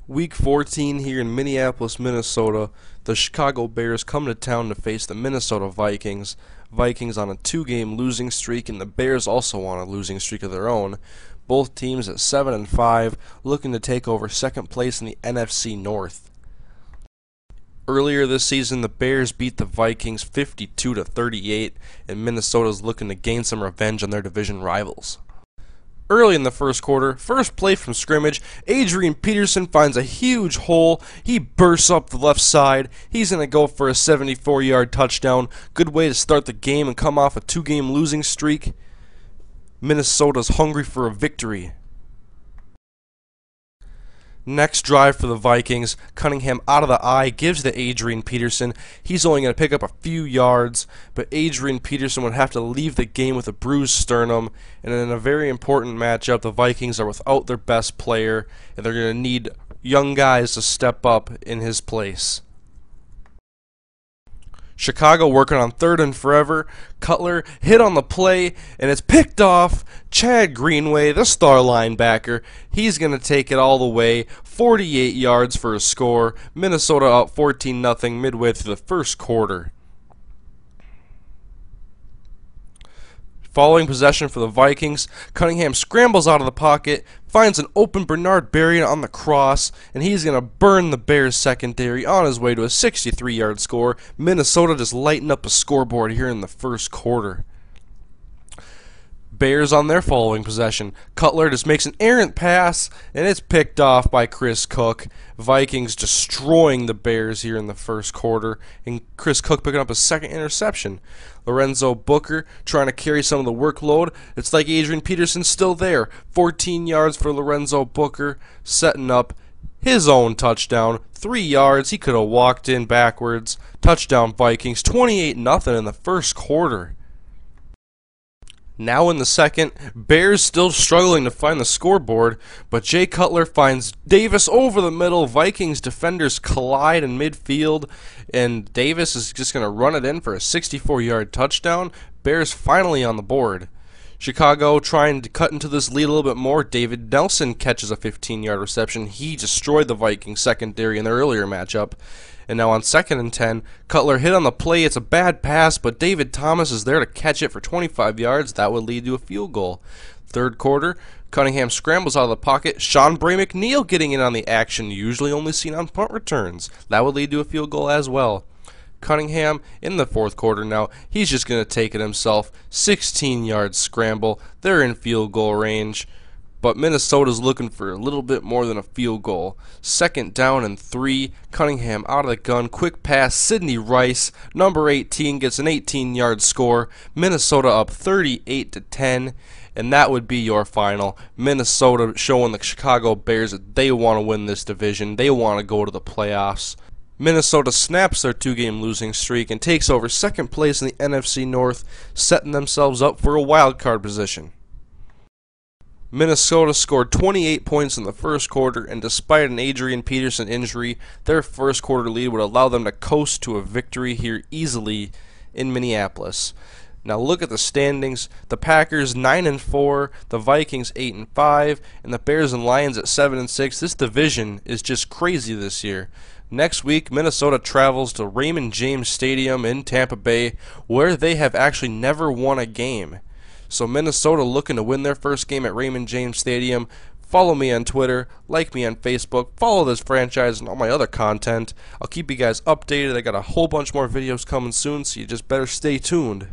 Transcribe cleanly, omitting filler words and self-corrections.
Week 14 here in Minneapolis, Minnesota. The Chicago Bears come to town to face the Minnesota Vikings. Vikings on a 2-game losing streak, and the Bears also on a losing streak of their own. Both teams at 7-5, looking to take over second place in the NFC North. Earlier this season, the Bears beat the Vikings 52-38, and Minnesota's looking to gain some revenge on their division rivals. Early in the first quarter, first play from scrimmage, Adrian Peterson finds a huge hole. He bursts up the left side. He's going to go for a 74-yard touchdown. Good way to start the game and come off a 2-game losing streak. Minnesota's hungry for a victory. Next drive for the Vikings, Cunningham out of the eye, gives to Adrian Peterson. He's only going to pick up a few yards, but Adrian Peterson would have to leave the game with a bruised sternum. And in a very important matchup, the Vikings are without their best player, and they're going to need young guys to step up in his place. Chicago working on 3rd and forever. Cutler hit on the play, and it's picked off. Chad Greenway, the star linebacker, he's going to take it all the way. 48 yards for a score. Minnesota up 14-0 midway through the first quarter. Following possession for the Vikings, Cunningham scrambles out of the pocket, finds an open Bernard Berrian on the cross, and he's going to burn the Bears secondary on his way to a 63-yard score. Minnesota just lighting up a scoreboard here in the first quarter. Bears on their following possession. Cutler just makes an errant pass, and it's picked off by Chris Cook. Vikings destroying the Bears here in the first quarter, and Chris Cook picking up his second interception. Lorenzo Booker trying to carry some of the workload. It's like Adrian Peterson's still there. 14 yards for Lorenzo Booker, setting up his own touchdown. 3 yards, he could have walked in backwards. Touchdown Vikings, 28-0 in the first quarter. Now in the second, Bears still struggling to find the scoreboard, but Jay Cutler finds Davis over the middle. Vikings defenders collide in midfield, and Davis is just going to run it in for a 64-yard touchdown. Bears finally on the board. Chicago trying to cut into this lead a little bit more. David Nelson catches a 15-yard reception. He destroyed the Vikings secondary in their earlier matchup. And now on 2nd and 10, Cutler hit on the play. It's a bad pass, but David Thomas is there to catch it for 25 yards. That would lead to a field goal. Third quarter, Cunningham scrambles out of the pocket. Sean Bray McNeil getting in on the action, usually only seen on punt returns. That would lead to a field goal as well. Cunningham in the fourth quarter now, he's just going to take it himself. 16-yard scramble. They're in field goal range. But Minnesota's looking for a little bit more than a field goal. 2nd down and 3. Cunningham out of the gun. Quick pass. Sidney Rice, number 18, gets an 18-yard score. Minnesota up 38-10. And that would be your final. Minnesota showing the Chicago Bears that they want to win this division. They want to go to the playoffs. Minnesota snaps their 2-game losing streak and takes over second place in the NFC North, setting themselves up for a wild card position. Minnesota scored 28 points in the first quarter, and despite an Adrian Peterson injury, their first quarter lead would allow them to coast to a victory here easily in Minneapolis. Now look at the standings. The Packers 9-4, the Vikings 8-5, and the Bears and Lions at 7-6. This division is just crazy this year. Next week, Minnesota travels to Raymond James Stadium in Tampa Bay, where they have actually never won a game. So Minnesota looking to win their first game at Raymond James Stadium. Follow me on Twitter, like me on Facebook, follow this franchise and all my other content. I'll keep you guys updated. I got a whole bunch more videos coming soon, so you just better stay tuned.